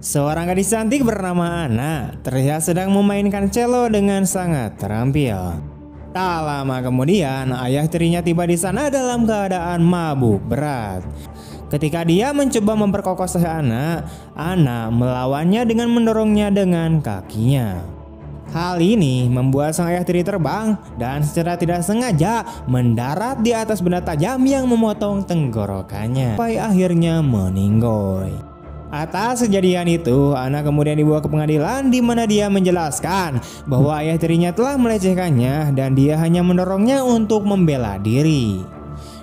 Seorang gadis cantik bernama Ana terlihat sedang memainkan cello dengan sangat terampil. Tak lama kemudian, ayah tirinya tiba di sana dalam keadaan mabuk berat. Ketika dia mencoba memperkokoh Ana melawannya dengan mendorongnya dengan kakinya. Hal ini membuat sang ayah tiri terbang dan secara tidak sengaja mendarat di atas benda tajam yang memotong tenggorokannya sampai akhirnya meninggoy. Atas kejadian itu, Ana kemudian dibawa ke pengadilan di mana dia menjelaskan bahwa ayah tirinya telah melecehkannya dan dia hanya mendorongnya untuk membela diri.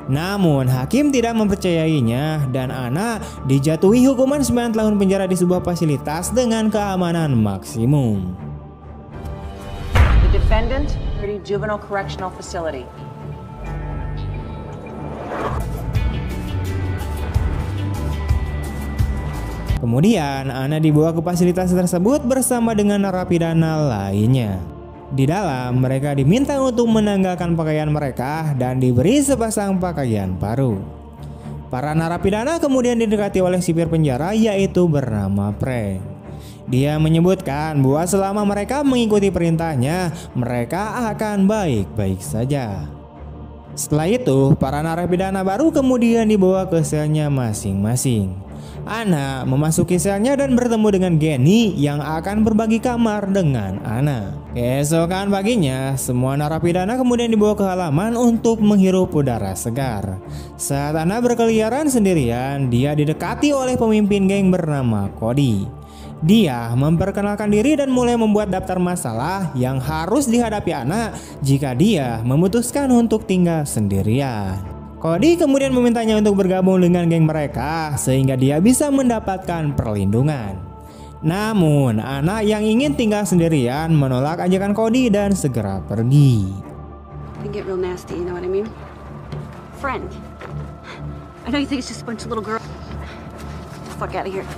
Namun hakim tidak mempercayainya dan Ana dijatuhi hukuman 9 tahun penjara di sebuah fasilitas dengan keamanan maksimum. The defendant, Liberty Juvenile Correctional Facility. Kemudian Ana dibawa ke fasilitas tersebut bersama dengan narapidana lainnya. Di dalam, mereka diminta untuk menanggalkan pakaian mereka dan diberi sepasang pakaian baru. Para narapidana kemudian didekati oleh sipir penjara yaitu bernama Frank. Dia menyebutkan bahwa selama mereka mengikuti perintahnya, mereka akan baik-baik saja. Setelah itu, para narapidana baru kemudian dibawa ke selnya masing-masing. Ana memasuki selnya dan bertemu dengan Genny yang akan berbagi kamar dengan Ana. Keesokan paginya, semua narapidana kemudian dibawa ke halaman untuk menghirup udara segar. Saat Ana berkeliaran sendirian, dia didekati oleh pemimpin geng bernama Cody. Dia memperkenalkan diri dan mulai membuat daftar masalah yang harus dihadapi Ana jika dia memutuskan untuk tinggal sendirian. Cody kemudian memintanya untuk bergabung dengan geng mereka sehingga dia bisa mendapatkan perlindungan. Namun, Ana yang ingin tinggal sendirian menolak ajakan Cody dan segera pergi. They get real nasty, you know what I mean? Friend. I know you think it's just a bunch of little girls. Get the fuck out of here.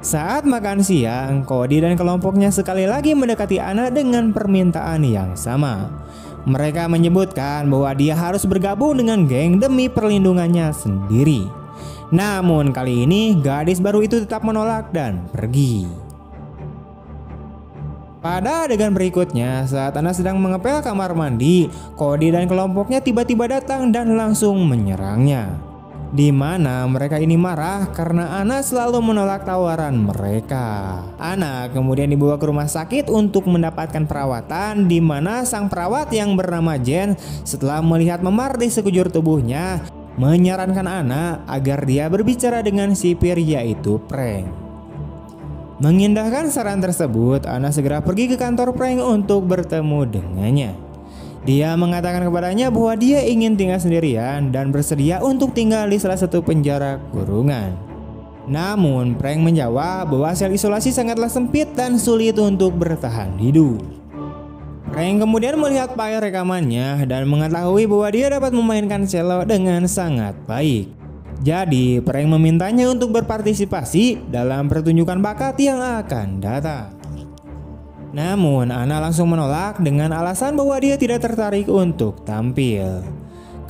Saat makan siang, Cody dan kelompoknya sekali lagi mendekati Ana dengan permintaan yang sama. Mereka menyebutkan bahwa dia harus bergabung dengan geng demi perlindungannya sendiri. Namun kali ini gadis baru itu tetap menolak dan pergi. Pada adegan berikutnya, saat Ana sedang mengepel kamar mandi, Cody dan kelompoknya tiba-tiba datang dan langsung menyerangnya. Di mana mereka ini marah karena Ana selalu menolak tawaran mereka. Ana kemudian dibawa ke rumah sakit untuk mendapatkan perawatan, di mana sang perawat yang bernama Jen setelah melihat memar di sekujur tubuhnya menyarankan Ana agar dia berbicara dengan sipir yaitu Frank. Mengindahkan saran tersebut, Ana segera pergi ke kantor Frank untuk bertemu dengannya. Dia mengatakan kepadanya bahwa dia ingin tinggal sendirian dan bersedia untuk tinggal di salah satu penjara kurungan. Namun Frank menjawab bahwa sel isolasi sangatlah sempit dan sulit untuk bertahan hidup. Frank kemudian melihat file rekamannya dan mengetahui bahwa dia dapat memainkan cello dengan sangat baik. Jadi Frank memintanya untuk berpartisipasi dalam pertunjukan bakat yang akan datang. Namun Ana langsung menolak dengan alasan bahwa dia tidak tertarik untuk tampil.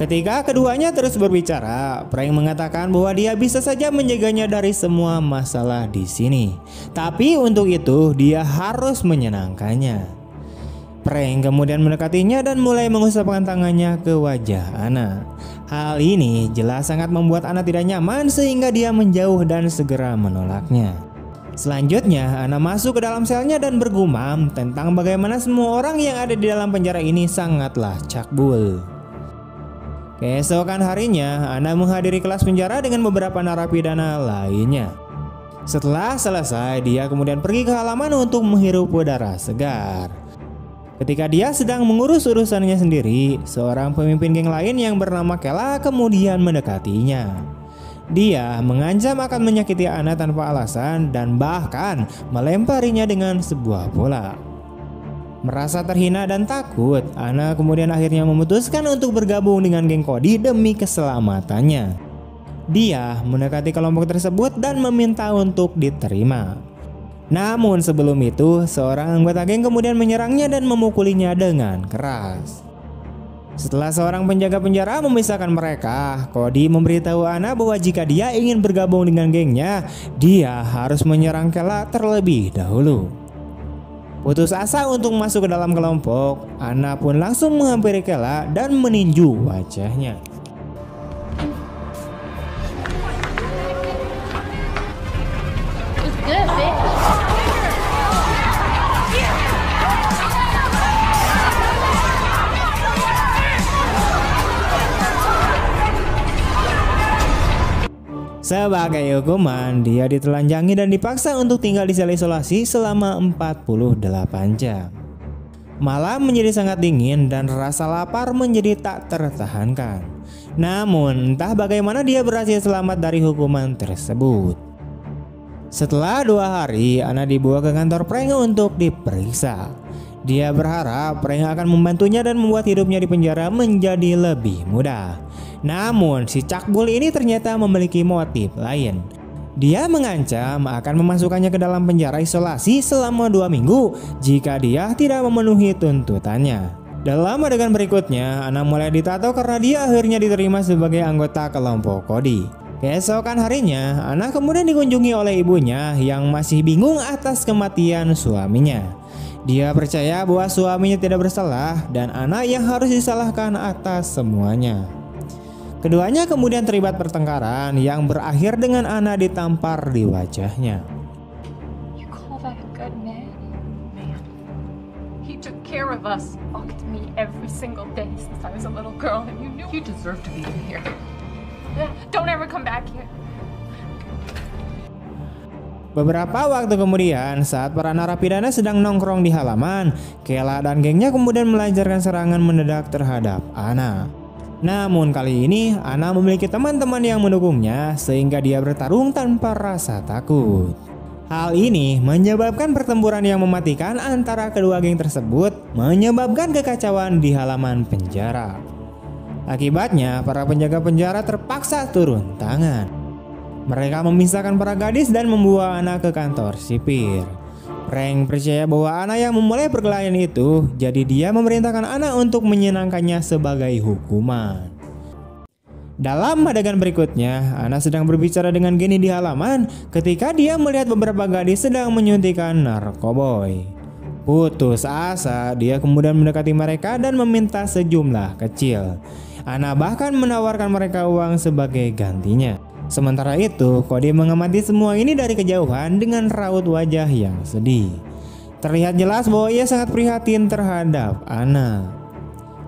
Ketika keduanya terus berbicara, Frank mengatakan bahwa dia bisa saja menjaganya dari semua masalah di sini. Tapi untuk itu dia harus menyenangkannya. Frank kemudian mendekatinya dan mulai mengusapkan tangannya ke wajah Ana. Hal ini jelas sangat membuat Ana tidak nyaman sehingga dia menjauh dan segera menolaknya. Selanjutnya, Ana masuk ke dalam selnya dan bergumam tentang bagaimana semua orang yang ada di dalam penjara ini sangatlah cakbul. Keesokan harinya, Ana menghadiri kelas penjara dengan beberapa narapidana lainnya. Setelah selesai, dia kemudian pergi ke halaman untuk menghirup udara segar. Ketika dia sedang mengurus urusannya sendiri, seorang pemimpin geng lain yang bernama Kela kemudian mendekatinya. Dia mengancam akan menyakiti Ana tanpa alasan dan bahkan melemparinya dengan sebuah bola. Merasa terhina dan takut, Ana kemudian akhirnya memutuskan untuk bergabung dengan geng Cody demi keselamatannya. Dia mendekati kelompok tersebut dan meminta untuk diterima. Namun sebelum itu, seorang anggota geng kemudian menyerangnya dan memukulinya dengan keras. Setelah seorang penjaga penjara memisahkan mereka, Cody memberitahu Anna bahwa jika dia ingin bergabung dengan gengnya, dia harus menyerang Kela terlebih dahulu. Putus asa untuk masuk ke dalam kelompok, Anna pun langsung menghampiri Kela dan meninju wajahnya. Sebagai hukuman, dia ditelanjangi dan dipaksa untuk tinggal di sel isolasi selama 48 jam. Malam menjadi sangat dingin dan rasa lapar menjadi tak tertahankan. Namun, entah bagaimana dia berhasil selamat dari hukuman tersebut. Setelah 2 hari, Anna dibawa ke kantor Frank untuk diperiksa. Dia berharap Frank akan membantunya dan membuat hidupnya di penjara menjadi lebih mudah. Namun si cakbul ini ternyata memiliki motif lain. Dia mengancam akan memasukkannya ke dalam penjara isolasi selama 2 minggu jika dia tidak memenuhi tuntutannya. Dalam adegan berikutnya, Anna mulai ditato karena dia akhirnya diterima sebagai anggota kelompok Cody. Keesokan harinya, Anna kemudian dikunjungi oleh ibunya yang masih bingung atas kematian suaminya. Dia percaya bahwa suaminya tidak bersalah dan Anna yang harus disalahkan atas semuanya. Keduanya kemudian terlibat pertengkaran yang berakhir dengan Anna ditampar di wajahnya. You call that a good man? Man. He took care of us. Talked to me every single day since I was a little girl, and you knew you deserved to be in here. Yeah, don't ever come back here. Beberapa waktu kemudian, saat para narapidana sedang nongkrong di halaman, Kela dan gengnya kemudian melancarkan serangan mendadak terhadap Anna. Namun kali ini Anna memiliki teman-teman yang mendukungnya sehingga dia bertarung tanpa rasa takut. Hal ini menyebabkan pertempuran yang mematikan antara kedua geng tersebut, menyebabkan kekacauan di halaman penjara. Akibatnya para penjaga penjara terpaksa turun tangan. Mereka memisahkan para gadis dan membawa Anna ke kantor sipir. Frank percaya bahwa Anna yang memulai perkelahian itu, jadi dia memerintahkan Anna untuk menyenangkannya sebagai hukuman. Dalam adegan berikutnya, Anna sedang berbicara dengan Genny di halaman ketika dia melihat beberapa gadis sedang menyuntikkan narkoboy. Putus asa, dia kemudian mendekati mereka dan meminta sejumlah kecil. Anna bahkan menawarkan mereka uang sebagai gantinya. Sementara itu, Cody mengamati semua ini dari kejauhan dengan raut wajah yang sedih. Terlihat jelas bahwa ia sangat prihatin terhadap Anna.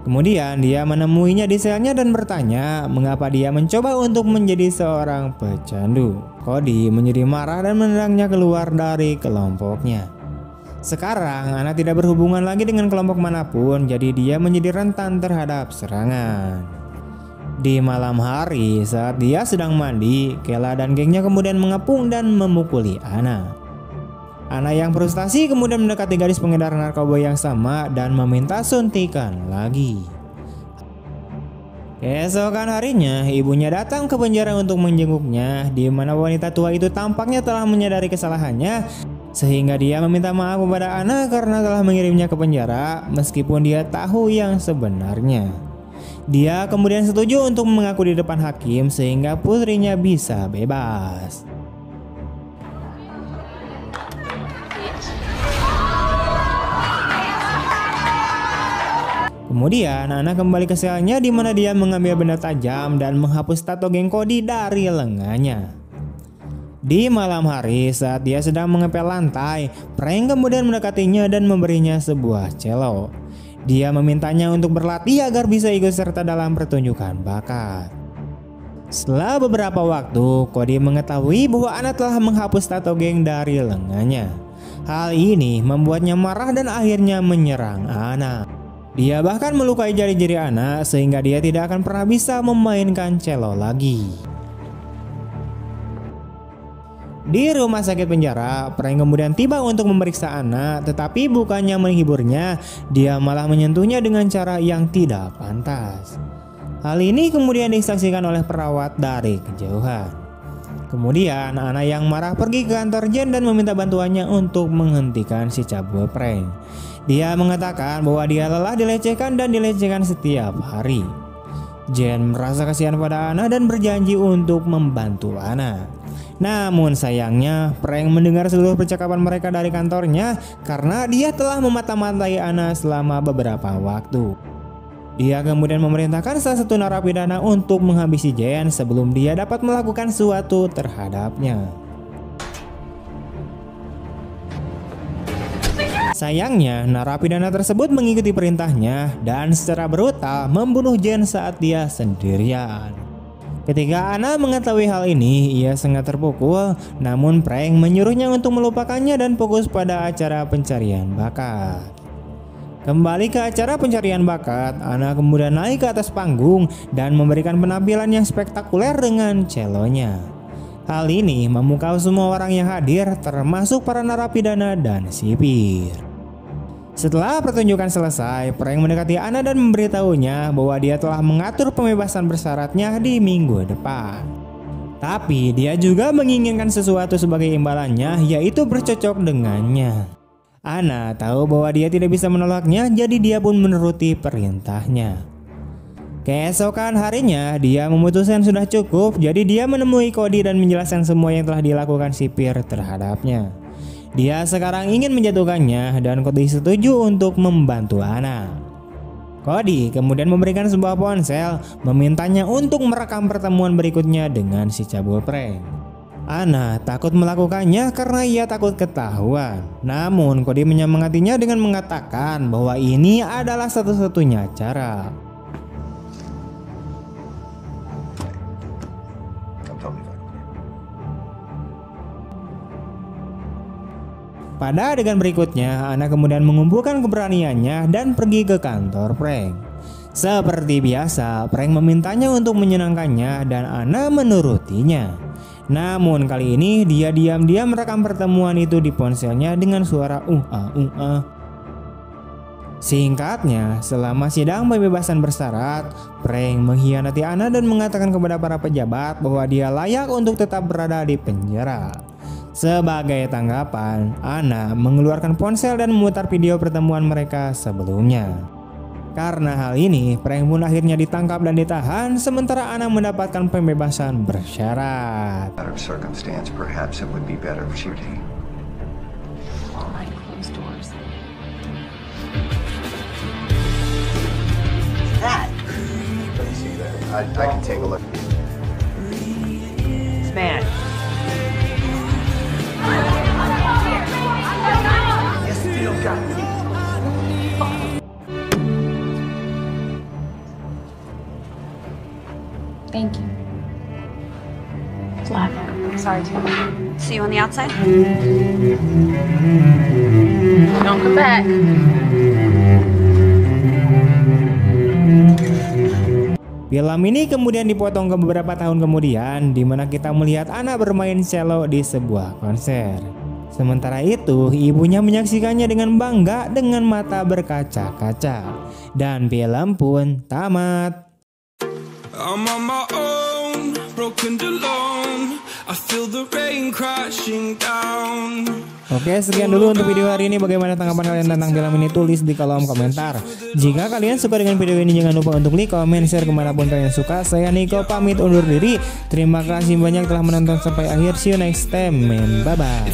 Kemudian dia menemuinya di selnya dan bertanya mengapa dia mencoba untuk menjadi seorang pecandu. Cody menjadi marah dan menendangnya keluar dari kelompoknya. Sekarang Anna tidak berhubungan lagi dengan kelompok manapun, jadi dia menjadi rentan terhadap serangan. Di malam hari, saat dia sedang mandi, Kela dan gengnya kemudian mengepung dan memukuli Anna. Anna yang frustasi kemudian mendekati gadis pengedar narkoba yang sama dan meminta suntikan lagi. Keesokan harinya, ibunya datang ke penjara untuk menjenguknya, di mana wanita tua itu tampaknya telah menyadari kesalahannya, sehingga dia meminta maaf kepada Anna karena telah mengirimnya ke penjara, meskipun dia tahu yang sebenarnya. Dia kemudian setuju untuk mengaku di depan hakim sehingga putrinya bisa bebas. Kemudian Anna kembali ke selnya di mana dia mengambil benda tajam dan menghapus tato geng Cody dari lengannya. Di malam hari saat dia sedang mengepel lantai, Frank kemudian mendekatinya dan memberinya sebuah cello. Dia memintanya untuk berlatih agar bisa ikut serta dalam pertunjukan bakat. Setelah beberapa waktu, Cody mengetahui bahwa Anna telah menghapus tato geng dari lengannya. Hal ini membuatnya marah dan akhirnya menyerang Anna. Dia bahkan melukai jari-jari Anna sehingga dia tidak akan pernah bisa memainkan cello lagi. Di rumah sakit penjara, Frank kemudian tiba untuk memeriksa Anna, tetapi bukannya menghiburnya, dia malah menyentuhnya dengan cara yang tidak pantas. Hal ini kemudian disaksikan oleh perawat dari kejauhan. Kemudian Ana yang marah pergi ke kantor Jen dan meminta bantuannya untuk menghentikan si cabul prank. Dia mengatakan bahwa dia lelah dilecehkan dan dilecehkan setiap hari. Jen merasa kasihan pada Ana dan berjanji untuk membantu Ana. Namun sayangnya Frank mendengar seluruh percakapan mereka dari kantornya karena dia telah memata-matai Ana selama beberapa waktu. Dia kemudian memerintahkan salah satu narapidana untuk menghabisi Jen sebelum dia dapat melakukan sesuatu terhadapnya. Sayangnya, narapidana tersebut mengikuti perintahnya dan secara brutal membunuh Jen saat dia sendirian. Ketika Ana mengetahui hal ini, ia sangat terpukul, namun Frank menyuruhnya untuk melupakannya dan fokus pada acara pencarian bakat. Kembali ke acara pencarian bakat, Ana kemudian naik ke atas panggung dan memberikan penampilan yang spektakuler dengan celonya. Hal ini memukau semua orang yang hadir, termasuk para narapidana dan sipir. Setelah pertunjukan selesai, Frank mendekati Ana dan memberitahunya bahwa dia telah mengatur pembebasan bersyaratnya di minggu depan. Tapi dia juga menginginkan sesuatu sebagai imbalannya, yaitu bercocok dengannya. Ana tahu bahwa dia tidak bisa menolaknya, jadi dia pun menuruti perintahnya. Keesokan harinya, dia memutuskan sudah cukup, jadi dia menemui Cody dan menjelaskan semua yang telah dilakukan sipir terhadapnya. Dia sekarang ingin menjatuhkannya dan Cody setuju untuk membantu Ana. Cody kemudian memberikan sebuah ponsel, memintanya untuk merekam pertemuan berikutnya dengan si cabul prank. Ana takut melakukannya karena ia takut ketahuan. Namun Cody menyemangatinya dengan mengatakan bahwa ini adalah satu-satunya cara. Pada adegan berikutnya, Ana kemudian mengumpulkan keberaniannya dan pergi ke kantor Frank. Seperti biasa, Frank memintanya untuk menyenangkannya dan Ana menurutinya. Namun kali ini dia diam-diam merekam pertemuan itu di ponselnya dengan suara Singkatnya, selama sidang pembebasan bersyarat, Frank mengkhianati Ana dan mengatakan kepada para pejabat bahwa dia layak untuk tetap berada di penjara. Sebagai tanggapan, Ana mengeluarkan ponsel dan memutar video pertemuan mereka sebelumnya. Karena hal ini, Frank pun akhirnya ditangkap dan ditahan, sementara Ana mendapatkan pembebasan bersyarat. Man. Thank you. Flat. Sorry, too. See you on the outside? Don't come back. Film ini kemudian dipotong ke beberapa tahun kemudian, di mana kita melihat Ana bermain cello di sebuah konser. Sementara itu, ibunya menyaksikannya dengan bangga dengan mata berkaca-kaca. Dan film pun tamat. I'm on my own, broken alone. I feel the rain crashing down. Oke, sekian dulu untuk video hari ini. Bagaimana tanggapan kalian tentang film ini? Tulis di kolom komentar. Jika kalian suka dengan video ini, jangan lupa untuk like, komen, share kemanapun kalian suka. Saya Niko pamit undur diri. Terima kasih banyak telah menonton sampai akhir. See you next time, man. Bye bye.